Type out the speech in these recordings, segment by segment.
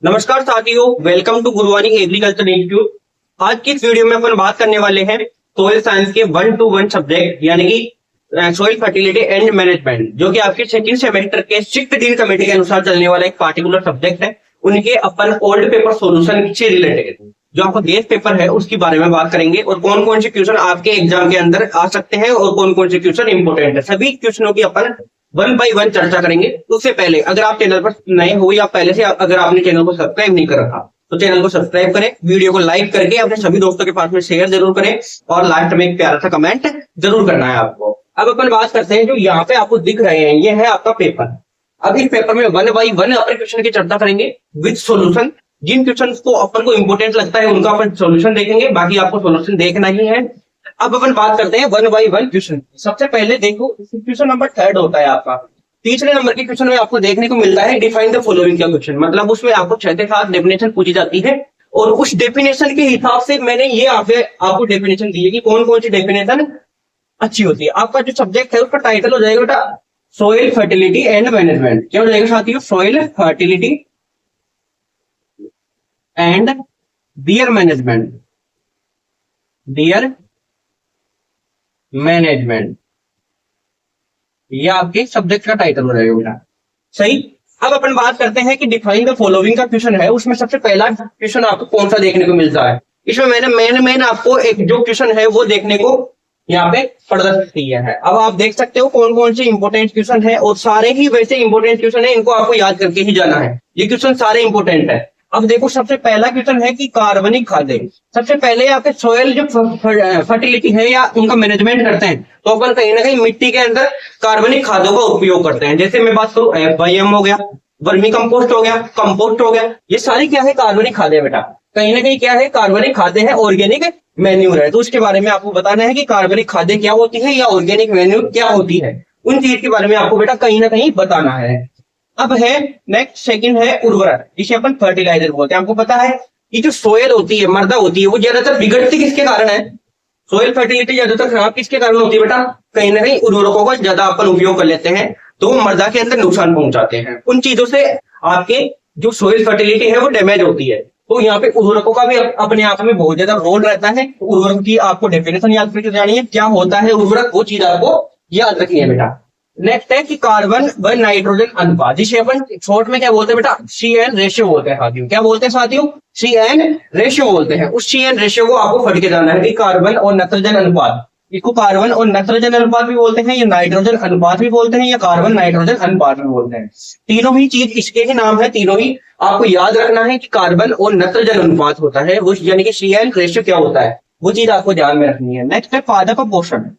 नमस्कार साथियों, welcome to गुरुवानी agriculture institute. आज की इस वीडियो में अपन बात करने वाले हैं सोइल साइंस के 1-to-1 सब्जेक्ट यानी कि सोइल फर्टिलिटी एंड मैनेजमेंट, जो कि आपके सेकंड सेमेस्टर के शिफ्ट डीन कमेटी के अनुसार चलने वाला एक पार्टिकुलर सब्जेक्ट है। उनके अपन ओल्ड पेपर सॉल्यूशन से रिलेटेड जो आपका गेस्ट पेपर है उसके बारे में बात करेंगे और कौन कौन से क्वेश्चन आपके एग्जाम के अंदर आ सकते हैं और कौन कौन से क्वेश्चन इंपोर्टेंट है। सभी क्वेश्चनों की अपन 1 बाय 1 चर्चा करेंगे। उससे पहले अगर आप चैनल पर नए हो या पहले से अगर आपने चैनल को सब्सक्राइब नहीं कर रखा तो चैनल को सब्सक्राइब करें, वीडियो को लाइक करके अपने सभी दोस्तों के पास में शेयर जरूर करें और लास्ट में एक प्यारा सा कमेंट जरूर करना है आपको। अब अपन बात करते हैं, जो यहाँ पे आपको दिख रहे हैं ये है आपका पेपर। अब इस पेपर में 1 बाय 1 अपने क्वेश्चन की चर्चा करेंगे विद सॉल्यूशन। जिन क्वेश्चन को अपन को इंपोर्टेंट लगता है उनका अपन सॉल्यूशन देखेंगे, बाकी आपको सॉल्यूशन देखना ही है। अब अपन बात करते हैं 1 बाय 1 क्वेश्चन। सबसे पहले देखो, क्वेश्चन नंबर 3 होता है आपका। तीसरे नंबर के क्वेश्चन में आपको देखने को मिलता है डिफाइन द फॉलोइंग का क्वेश्चन, मतलब उसमें आपको 6 से 7 डेफिनेशन पूछी जाती है और उस डेफिनेशन के हिसाब से मैंने ये आपको डेफिनेशन दी है कि कौन कौन सी डेफिनेशन अच्छी होती है। आपका जो सब्जेक्ट है उसका टाइटल हो जाएगा बेटा सोइल फर्टिलिटी एंड मैनेजमेंट। क्या हो जाएगा साथियों? सोइल फर्टिलिटी एंड बियर मैनेजमेंट। बियर मैनेजमेंट ये आपके सब्जेक्ट का टाइटल हो जाएगा बेटा। सही। अब अपन बात करते हैं कि डिफाइन द फॉलोइंग का क्वेश्चन है, उसमें सबसे पहला क्वेश्चन आपको कौन सा देखने को मिलता है। इसमें मैंने मेन आपको एक जो क्वेश्चन है वो देखने को यहाँ पे प्रदर्शित किया है। अब आप देख सकते हो कौन कौन से इंपोर्टेंट क्वेश्चन है और सारे ही वैसे इंपोर्टेंट क्वेश्चन है, इनको आपको याद करके ही जाना है। ये क्वेश्चन सारे इंपोर्टेंट है। अब देखो, सबसे पहला क्वेश्चन है कि कार्बनिक खादें। सबसे पहले आपके सोयल जो फर्टिलिटी है या उनका मैनेजमेंट करते हैं तो अपन कहीं ना कहीं मिट्टी के अंदर कार्बनिक खादों का उपयोग करते हैं। जैसे मैं बात करूं FYM हो गया, वर्मी कंपोस्ट हो गया, कंपोस्ट हो गया, ये सारी क्या है? कार्बनिक खादें बेटा। कहीं ना कहीं क्या है? कार्बनिक खादें है, ऑर्गेनिक मैन्यूर है। तो उसके बारे में आपको बताना है कि कार्बनिक खादें क्या होती है या ऑर्गेनिक मैन्यूर क्या होती है। उन चीज के बारे में आपको बेटा कहीं ना कहीं बताना है। अब है नेक्स्ट, सेकंड है उर्वरक, जिसे अपन फर्टिलाइजर बोलते हैं। आपको पता है कि जो सोयल होती है, मृदा होती है, वो ज्यादातर बिगड़ती किसके कारण है? सोयल फर्टिलिटी ज्यादातर खराब किसके कारण होती है बेटा? कहीं ना कहीं उर्वरकों का ज्यादा अपन उपयोग कर लेते हैं तो वो मृदा के अंदर नुकसान पहुंचाते हैं। उन चीजों से आपके जो सोयल फर्टिलिटी है वो डैमेज होती है। तो यहाँ पे उर्वरकों का भी अपने आप में बहुत ज्यादा रोल रहता है। उर्वरक की आपको डेफिनेशन याद करके जानी है, क्या होता है उर्वरक, वो चीज आपको याद रखनी है बेटा। नेक्स्ट है कि कार्बन व नाइट्रोजन अनुपात, जिसे अपन शॉर्ट में क्या बोलते हैं बेटा? CN रेशियो बोलते हैं साथियों। क्या बोलते हैं साथियों? CN रेशियो बोलते हैं। उस CN रेशियो को आपको पढ़ के जाना है कि कार्बन और नाइट्रोजन अनुपात, इसको कार्बन और नाइट्रोजन अनुपात भी बोलते हैं या नाइट्रोजन अनुपात भी बोलते हैं या कार्बन नाइट्रोजन अनुपात भी बोलते हैं। तीनों ही चीज इसके ही नाम है, तीनों ही आपको याद रखना है कि कार्बन और नाइट्रोजन अनुपात होता है वो, यानी कि CN रेशियो क्या होता है, वो चीज आपको ध्यान में रखनी है। नेक्स्ट है पादप पोषण।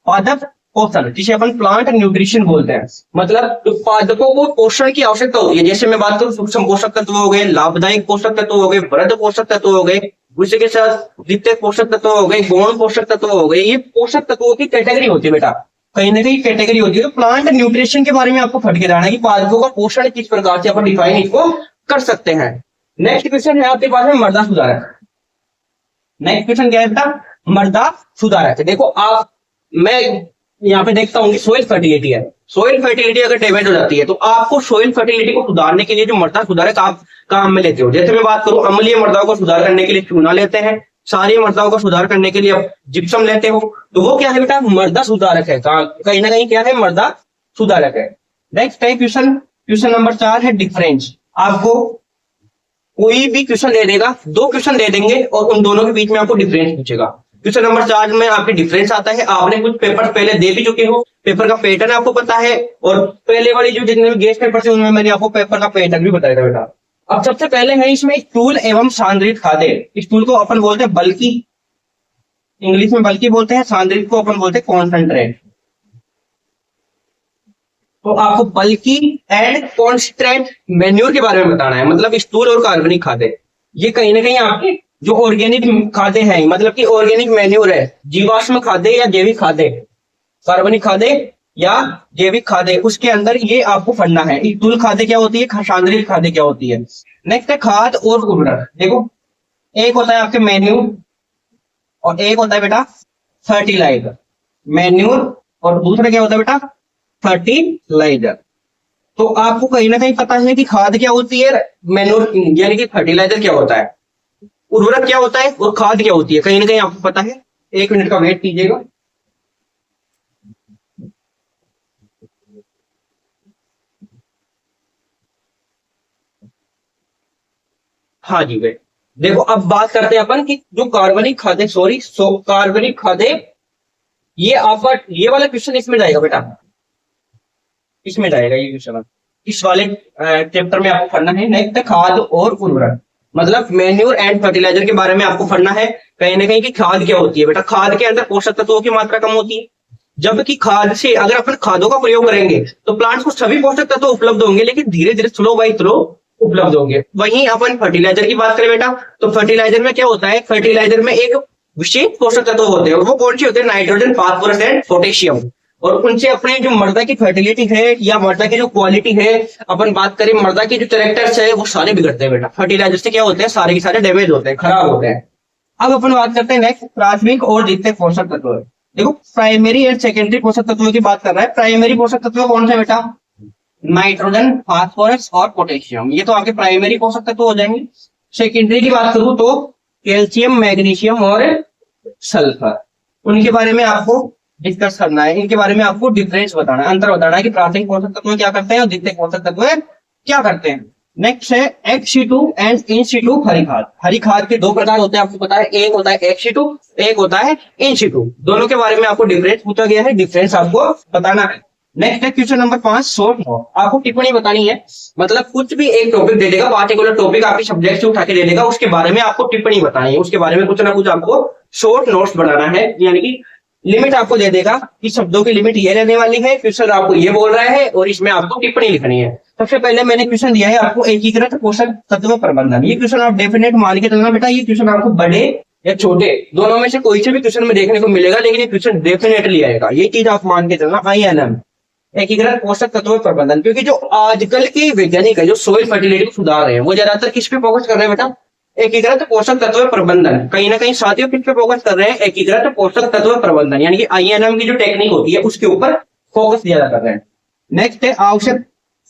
पादप पोषण जिसे अपन प्लांट न्यूट्रिशन बोलते हैं, मतलब जो पादपों को पोषण की आवश्यकता होती है। जैसे मैं बात करूं सूक्ष्म पोषक तत्व हो गए, लाभदायक पोषक तत्व हो गए, वृहद पोषक तत्व हो गए, उसी के साथ द्वितीयक पोषक तत्व हो गए, गौण पोषक तत्व हो गए। ये पोषक तत्वों की कैटेगरी होती है बेटा, कहीं ना कहीं कैटेगरी होती है। तो प्लांट न्यूट्रिशन के बारे में आपको फट के रहना है कि पादपों का पोषण किस प्रकार से अपन डिफाइन इसको कर सकते हैं। नेक्स्ट क्वेश्चन है आपके पास में मृदा सुधारक। नेक्स्ट क्वेश्चन क्या है बेटा? मृदा सुधारक। देखो आप, मैं यहाँ पे देखता हूँ कि सोइल फर्टिलिटी है। सोइल फर्टिलिटी अगर डैमेज हो जाती है तो आपको सोइल फर्टिलिटी को सुधारने के लिए जो मृदा सुधारक आप काम में लेते हो, जैसे मैं बात करूं अम्लीय मृदाओं को सुधार करने के लिए चूना लेते हैं, क्षारीय मृदाओं को सुधार करने के लिए आप जिप्सम लेते हो, तो वो क्या है बेटा? मृदा सुधारक है। कहीं ना कहीं क्या है? मृदा सुधारक है। नेक्स्ट है क्वेश्चन नंबर 4 है डिफरेंस। आपको कोई भी क्वेश्चन दे देगा, 2 क्वेश्चन दे देंगे और उन दोनों के बीच में आपको डिफरेंस पूछेगा। क्वेश्चन नंबर 4 में आपके डिफरेंस आता है। आपने कुछ पेपर पहले दे भी चुके हो, पेपर का पैटर्न आपको पता है और पहले वाली जो जितने भी गेस्ट पेपर थे उनमें मैंने आपको पेपर का पैटर्न भी बताया था बेटा। अब सबसे पहले है इसमें स्थूल एवं सांद्रित खादें। स्थूल को अपन बोलते हैं बल्कि, इंग्लिश में बल्कि बोलते हैं, सांद्रित को अपन बोलते हैं कॉन्सेंट्रेट। तो आपको बल्कि एंड कॉन्सेंट्रेट मैन्योर के बारे में बताना है, मतलब स्थूल और कार्बनिक खादें। ये कहीं ना कहीं आपकी जो ऑर्गेनिक खादें हैं, मतलब कि ऑर्गेनिक मैन्योर है, जीवाश्म खादें या जैविक खादें, कार्बनिक खादें या जैविक खादें, उसके अंदर ये आपको पढ़ना है। स्थूल खादें क्या होती है, सांद्रित खादें क्या होती है। नेक्स्ट है खाद और उर्वरक। देखो, एक होता है आपके मैन्योर और एक होता है बेटा फर्टिलाइजर। मैन्योर और दूसरा क्या होता है बेटा? फर्टिलाइजर। तो आपको कहीं ना कहीं पता है कि खाद क्या होती है, मैन्योर यानी कि फर्टिलाइजर क्या होता है, उर्वरक क्या होता है और खाद क्या होती है, कहीं ना कहीं आपको पता है। 1 मिनट का वेट कीजिएगा। हाँ जी भाई, देखो अब बात करते हैं अपन कि जो कार्बनिक खादें, सॉरी कार्बनिक खादें, ये आपका ये वाला क्वेश्चन इसमें जाएगा बेटा, इसमें जाएगा ये क्वेश्चन। इस वाले चैप्टर में आपको पढ़ना है नेक्स्ट खाद और उर्वरक, मतलब मेन्यूर एंड फर्टिलाइजर के बारे में आपको पढ़ना है कहीं ना कहीं कि खाद क्या होती है बेटा। खाद के अंदर पोषक तत्वों की मात्रा कम होती है, जबकि खाद से अगर अपन खादों का प्रयोग करेंगे तो प्लांट्स को सभी पोषक तत्व उपलब्ध होंगे, लेकिन धीरे धीरे स्लो बाई स्लो उपलब्ध होंगे। वहीं अपन फर्टिलाइजर की बात करें बेटा, तो फर्टिलाइजर में क्या होता है, फर्टिलाइजर में एक विशेष पोषक तत्व होते हैं, और वो कौन से होते हैं, नाइट्रोजन, फास्फोरस एंड पोटेशियम। और उनसे अपने जो मृदा की फर्टिलिटी है या मृदा की जो क्वालिटी है, अपन बात करें मृदा के जो कैरेक्टर्स है, वो सारे बिगड़ते हैं बेटा। फर्टिलाइजर से क्या होते हैं, सारे के सारे डैमेज होते हैं, खराब होते हैं। अब अपन बात करते हैं नेक्स्ट प्राथमिक और द्वितीयक पोषक तत्व। देखो प्राइमरी एंड सेकेंडरी पोषक तत्वों की बात कर रहा है। प्राइमरी पोषक तत्व कौन सा बेटा, नाइट्रोजन, फास्फोरस और पोटेशियम, ये तो आपके प्राइमरी पोषक तत्व हो जाएंगे। सेकेंडरी की बात करूं तो कैल्शियम, मैग्नीशियम और सल्फर, उनके बारे में आपको डिस्कस करना है, इनके बारे में आपको डिफरेंस बताना है, अंतर बताना है कि प्राथमिक पोषक तत्व क्या करते हैं और द्वितीयक पोषक तत्व क्या करते हैं। नेक्स्ट है एक्स-टू एंड इन-टू हरी खाद। हरी खाद के दो प्रकार होते हैं, आपको पता है, एक होता है एक्स-टू, एक होता है इन-टू। दोनों के बारे में आपको डिफरेंस पूछा गया है, डिफरेंस आपको बताना है। नेक्स्ट है क्वेश्चन नंबर 5 शॉर्ट नोट, आपको टिप्पणी बतानी है, मतलब कुछ भी एक टॉपिक दे देगा, पार्टिकुलर टॉपिक आपके सब्जेक्ट से उठा के दे देगा, उसके बारे में आपको टिप्पणी बतानी है, उसके बारे में कुछ ना कुछ आपको शॉर्ट नोट्स बनाना है, यानी कि लिमिट आपको दे देगा कि शब्दों की लिमिट ये रहने वाली है, क्वेश्चन आपको ये बोल रहा है और इसमें आपको टिप्पणी लिखनी है। सबसे पहले मैंने क्वेश्चन दिया है आपको एकीकृत पोषक तत्व प्रबंधन, ये क्वेश्चन आप डेफिनेट मान के चलना बेटा, ये क्वेश्चन आपको बड़े या छोटे दोनों में से कोई से भी क्वेश्चन में देखने को मिलेगा, लेकिन ये क्वेश्चन डेफिनेटली आएगा, ये चीज आप मान के चलना। INM एकीकृत पोषक तत्व प्रबंधन, क्योंकि जो आजकल के वैज्ञानिक है जो सोइल फर्टिलिटी को सुधार रहे हैं, वो ज्यादातर किस पे फोकस कर रहे हैं बेटा, एकीकृत पोषक तत्व प्रबंधन। कहीं ना कहीं साथियों किस पे फोकस कर रहे हैं, एकीकृत पोषक तत्व प्रबंधन, यानी कि INM की जो टेक्निक होती है उसके ऊपर फोकस ज्यादा कर रहे हैं। नेक्स्ट है आवश्यक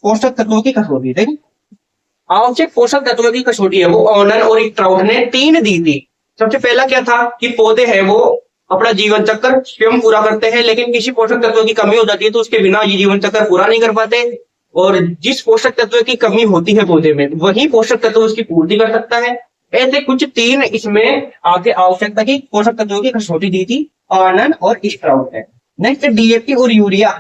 पोषक तत्वों की कसौटी। देखिए आवश्यक पोषक तत्वों की कसौटी है वो ऑनर और एक ट्राउट ने 3 दी थी। सबसे पहला क्या था कि पौधे हैं वो अपना जीवन चक्र स्वयं पूरा करते हैं, लेकिन किसी पोषक तत्व की कमी हो जाती है तो उसके बिना ये जीवन चक्र पूरा नहीं कर पाते, और जिस पोषक तत्व की कमी होती है पौधे में, वही पोषक तत्व उसकी पूर्ति कर सकता है। ऐसे कुछ 3 इसमें आगे आवश्यकता की पोषक तत्वों की कसौटी दी थी, आर्नन और स्प्राउट है। नेक्स्ट DAP और urea.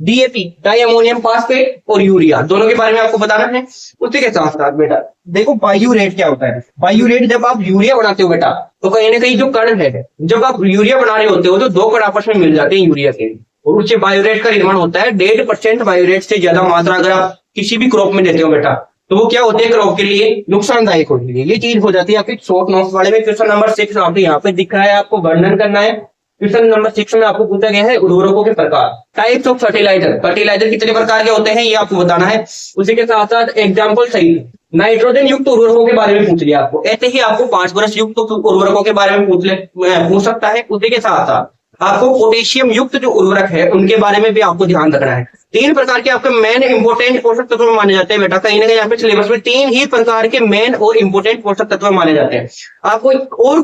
DAP di ammonium phosphate और यूरिया, दोनों के बारे में आपको बताना है। उसी के साथ साथ बेटा देखो बायो रेट क्या होता है। बायो रेट जब आप यूरिया बनाते हो बेटा, तो कहीं ना कहीं जो कण है, जब आप यूरिया बना रहे होते हो तो 2 कण आपस में मिल जाते हैं यूरिया के, और उससे बायो रेट का निर्माण होता है। 1.5% बायो रेट से ज्यादा मात्रा अगर आप किसी भी क्रॉप में देते हो बेटा, तो वो क्या होते हैं, क्रॉप के लिए नुकसानदायक होती है। ये चीज हो जाती है आपके शॉर्ट नोट्स वाले में। क्वेश्चन नंबर 6 आपको यहाँ पे दिख रहा है, आपको वर्णन करना है। क्वेश्चन नंबर 6 में आपको पूछा गया है उर्वरकों के प्रकार, टाइप्स ऑफ फर्टिलाइजर। फर्टिलाइजर कितने प्रकार के होते हैं ये आपको बताना है। उसी के साथ साथ एग्जाम्पल सही नाइट्रोजन युक्त उर्वरकों के बारे में पूछ लिया आपको, ऐसे ही आपको फास्फोरस युक्त उर्वरकों के बारे में पूछ सकता है। उसी के साथ साथ आपको पोटेशियम युक्त जो उर्वरक है उनके बारे में भी आपको ध्यान रखना है। 3 प्रकार के आपके मेन इंपोर्टेंट पोषक तत्व माने जाते हैं बेटा, कहीं ना कहीं यहाँ पे सिलेबस में 3 ही प्रकार के मेन और इंपोर्टेंट पोषक तत्व माने जाते हैं। आपको और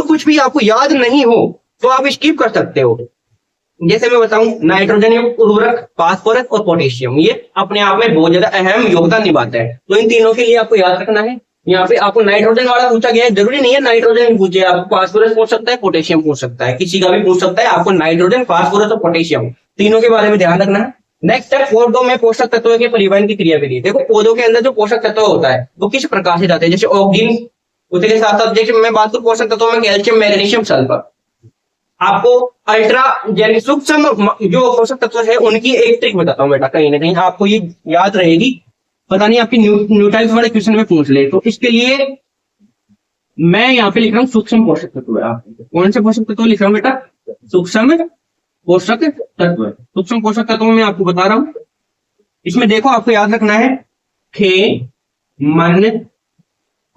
कुछ भी आपको याद नहीं हो तो आप स्किप कर सकते हो। जैसे मैं बताऊं नाइट्रोजन युक्त उर्वरक, फास्फोरस और पोटेशियम, ये अपने आप में बहुत ज्यादा अहम योगदान निभाते हैं, तो इन तीनों के लिए आपको याद रखना है। यहाँ पे आपको नाइट्रोजन वाला पूछा गया है, जरूरी नहीं है नाइट्रोजन पूछे, आपको फास्फोरस पूछ सकता है, पोटेशियम पूछ सकता है, किसी का भी पूछ सकता है। आपको नाइट्रोजन, फास्फोरस और पोटेशियम तीनों के बारे में ध्यान रखना है। नेक्स्ट है पौधों में पोषक तत्वों के परिवहन की क्रियाविधि। देखो पौधों के अंदर जो पोषक तत्व होता है वो किस प्रकार से जाते हैं, जैसे ऑक्सीजन, उसी के साथ साथ जैसे मैं बात करूं पोषक तत्वों में कैल्शियम, मैग्नीशियम, सल्फर। आपको अल्ट्रा यानी सूक्ष्म जो पोषक तत्व है उनकी एक ट्रिक बताता हूँ बेटा, कहीं ना कहीं आपको ये याद रहेगी, पता नहीं आपकी न्यूटाइल्स वाले क्वेश्चन में पूछ ले। तो इसके लिए मैं यहाँ पे लिख रहा हूँ सूक्ष्म पोषक तत्व। आप कौन से पोषक तत्व लिख रहा हूँ बेटा, सूक्ष्म पोषक तत्व। सूक्ष्म पोषक तत्वों में आपको बता रहा हूँ, इसमें देखो आपको याद रखना है खे, मन,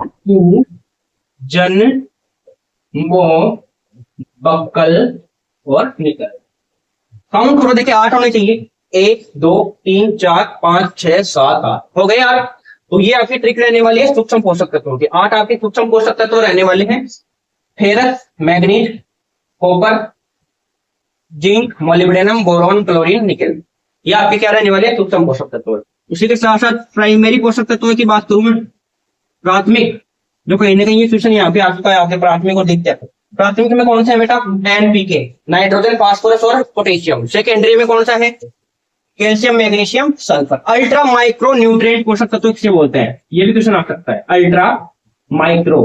कू, जन, मो, बक्कल और निकल। काउंट करो, देखिए 8 होने चाहिए। 1 2 3 4 5 6 7 8 हो गए यार। तो ये आपकी ट्रिक रहने वाली है सूक्ष्म पोषक तत्वों की। 8 आपके सूक्ष्म पोषक तत्व रहने वाले हैं, ferrous, manganese, copper, zinc, molybdenum, boron, chlorine, nickel. ये आपके क्या रहने वाले हैं सूक्ष्म पोषक तत्व। उसी के साथ साथ प्राइमरी पोषक तत्वों की बात करूं मैं, प्राथमिक, जो कहीं ना कहीं ये क्वेश्चन यहाँ पे आ चुका है, आपके प्राथमिक को देखते हैं। प्राथमिक में कौन सा है बेटा, एनपीके, नाइट्रोजन, फास्फोरस और पोटेशियम। सेकेंडरी में कौन सा है, calcium, magnesium, sulphur. Ultra micro nutrient पोषक तत्व किसे बोलते हैं, ये भी क्वेश्चन आ सकता है। अल्ट्रा माइक्रो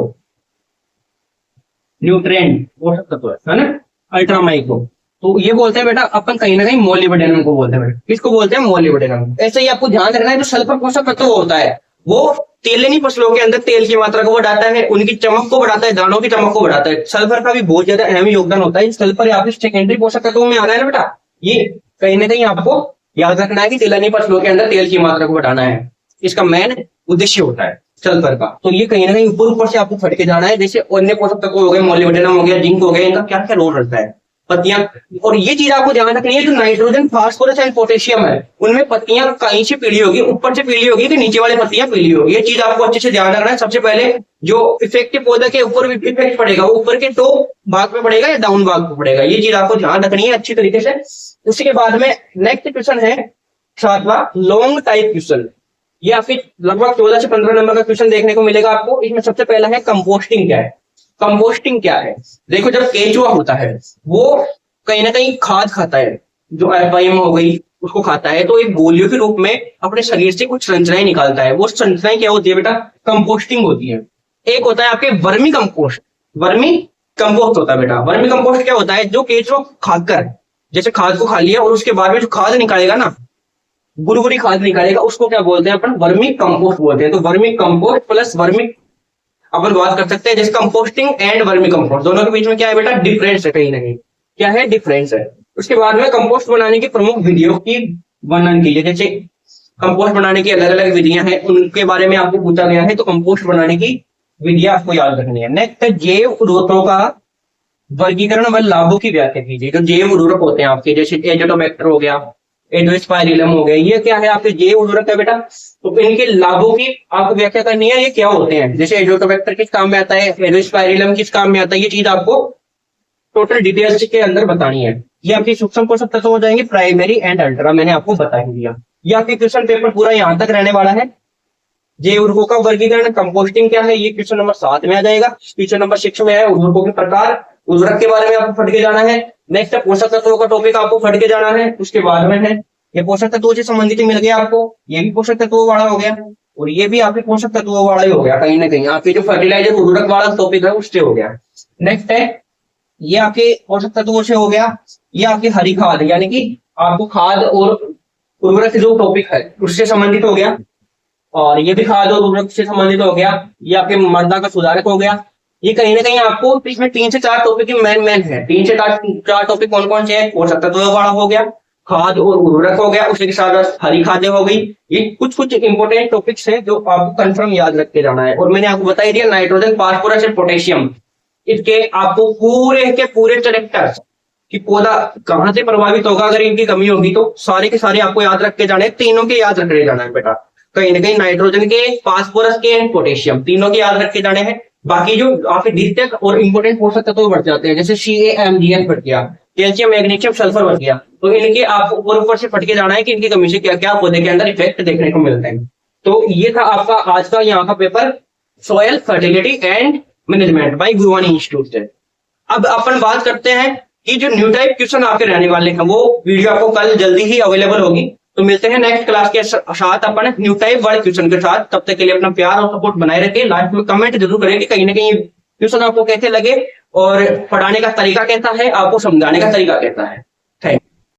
न्यूट्रिएंट पोषक तत्व है ना, अल्ट्रा माइक्रो। तो ये बोलते हैं बेटा अपन कहीं ना कहीं मोलिब्डेनम को बोलते हैं बेटा। किसको बोलते हैं, मोलिब्डेनम। ऐसे ही आपको ध्यान रखना है, जो सल्फर पोषक तत्व होता है वो तेलनी फसलों के अंदर तेल की मात्रा को बढ़ाता है, उनकी चमक को बढ़ाता है, दानों की चमक को बढ़ाता है। सल्फर का भी बहुत ज्यादा अहम योगदान होता है। सल्फर यहाँ पे सेकेंडरी पोषक तत्वों में आ रहा है ना बेटा। ये कहीं ना कहीं आपको याद रखना है कि तेलनी फसलों के अंदर तेल की मात्रा को बढ़ाना है, इसका मेन उद्देश्य होता है सल्फर का। तो ये कहीं ना कहीं ऊपर ऊपर से आपको फट के जाना है। जैसे अन्य पोषक तत्व हो गए, मोलिब्डेनम हो गया, जिंक हो गया, इनका क्या क्या रोल रहता है, पत्तियां। और ये चीज आपको ध्यान रखनी है, जो नाइट्रोजन, फास्फोरस एंड पोटेशियम है, उनमें पत्तियां कहीं से पीली होगी, ऊपर से पीली होगी कि नीचे वाली पत्तियां पीली होगी। ये चीज आपको अच्छे से ध्यान रखना है। सबसे पहले जो इफेक्टिव पौधा के ऊपर इफेक्ट पड़ेगा, वो ऊपर के टॉप भाग में पड़ेगा या डाउन भाग में पड़ेगा, ये चीज आपको ध्यान रखनी है अच्छी तरीके से। उसके बाद में नेक्स्ट क्वेश्चन है 7वां, लॉन्ग टाइप क्वेश्चन। ये आपके लगभग 14 से 15 नंबर का क्वेश्चन देखने को मिलेगा आपको। इसमें सबसे पहला है कंपोस्टिंग क्या है। कंपोस्टिंग क्या है, देखो जब केंचुआ होता है वो कहीं ना कहीं खाद खाता है, जो एफआईएम हो गई उसको खाता है, तो एक गोलियों के रूप में अपने शरीर से कुछ संरचनाएं निकालता है। वो संरचनाएं क्या होती है बेटा, कंपोस्टिंग होती है। एक होता है आपके वर्मी कंपोस्ट, वर्मी कंपोस्ट होता है बेटा। वर्मी कंपोस्ट क्या होता है, जो केंचुआ खाकर, जैसे खाद को खा लिया और उसके बाद में जो खाद निकालेगा ना, बुरबुरी खाद निकालेगा, उसको क्या बोलते हैं अपन, वर्मी कंपोस्ट बोलते हैं। तो वर्मी कंपोस्ट प्लस वर्मी अपन बात कर सकते हैं, जैसे कंपोस्टिंग एंड वर्मी कंपोस्ट, दोनों के बीच में क्या है बेटा, डिफरेंस है, कहीं ना कहीं क्या है, डिफरेंस है। उसके बाद में कंपोस्ट बनाने की प्रमुख विधियों की वर्णन कीजिए। जैसे कंपोस्ट बनाने की अलग अलग विधियां हैं, उनके बारे में आपको पूछा गया है, तो कंपोस्ट बनाने की विधियां आपको याद रखनी है। नेक्स्ट, जैव उर्वरकों का वर्गीकरण व लाभों की व्याख्या कीजिए। जो जैव उर्वरक होते हैं आपके, जैसे एजोटोबैक्टर हो गया, एजोस्पाइरिलम हो गया, ये क्या है आपके जैव उर्वरक है बेटा। तो इनके लाभों की आपको व्याख्या करनी है, ये क्या होते हैं। जैसे एजोटोबैक्टर किस काम में आता है, एजोस्पाइरिलम किस काम में आता है, ये चीज आपको टोटल डिटेल्स के अंदर बतानी है। ये आपकी सूक्ष्म पोषक तत्व हो जाएंगे, प्राइमरी एंड अल्ट्रा, मैंने आपको बता ही दिया। ये आपके क्वेश्चन पेपर पूरा यहाँ तक रहने वाला है। जैव उर्वरकों का वर्गीकरण, कंपोस्टिंग क्या है, ये क्वेश्चन नंबर 7 में आ जाएगा। क्वेश्चन नंबर 6 में है उर्वरकों के प्रकार, उर्वरक के बारे में आपको फट के जाना है। नेक्स्ट पोषक तत्वों का टॉपिक आपको फट के जाना है। उसके बाद में है ये पोषक तत्वों से संबंधित मिल गया आपको, ये भी पोषक तत्वों वाला हो गया, और ये भी आपके पोषक तत्वों वाला ही हो गया। कहीं ना कहीं आपके जो फर्टिलाइजर उर्वरक वाला टॉपिक है उससे हो गया। नेक्स्ट है ये आपके पोषक तत्वों से हो गया, ये आपकी हरी खाद, यानी कि आपको खाद और उर्वरक जो टॉपिक है उससे संबंधित हो गया, और ये भी खाद और उर्वरक से संबंधित हो गया। ये आपके मृदा का सुधारक हो गया। ये कहीं ना कहीं आपको इसमें 3 से 4 टॉपिक मेन है। 3 से 4 टॉपिक कौन कौन से हैं, पोषक तत्वों वाला हो गया, खाद और उर्वरक हो गया, उसी के साथ हरी खादें हो गई। ये कुछ इंपोर्टेंट टॉपिक्स हैं जो आपको कंफर्म याद रख के जाना है। और मैंने आपको बता दिया नाइट्रोजन, फास्फोरस और पोटेशियम, इसके आपको पूरे के पूरे कैरेक्टर्स कि पौधा कहां से प्रभावित होगा अगर इनकी कमी होगी, तो सारे के सारे आपको याद रख के जाने, तीनों के याद रख के जाना है बेटा। कहीं ना कहीं नाइट्रोजन के, फास्फोरस के एंड पोटेशियम, तीनों के याद रख के जाने हैं। बाकी जो आपके द्वितीयक और इंपोर्टेंट पोषक तत्व बढ़ जाते हैं, जैसे CaMgS बढ़ गया, कैल्शियम, मैग्नीशियम, सल्फर बढ़ गया, तो इनके आपको ऊपर से फट के जाना है कि इनकी कमी से क्या क्या पौधे के अंदर इफेक्ट देखने को मिलते हैं। तो ये था आपका आज का यहाँ का paper, soil fertility and management by Guruvani institute से। अब अपन बात करते हैं कि जो न्यू टाइप क्वेश्चन आपके रहने वाले हैं, वो वीडियो आपको कल जल्दी ही अवेलेबल होगी। तो मिलते हैं नेक्स्ट क्लास के साथ अपन न्यू टाइप वाले क्वेश्चन के साथ। तब तक के लिए अपना प्यार और सपोर्ट बनाए रखें। लास्ट में कमेंट जरूर करें कि कहीं ना कहीं क्वेश्चन आपको कैसे लगे और पढ़ाने का तरीका कैसा है, आपको समझाने का तरीका कैसा है।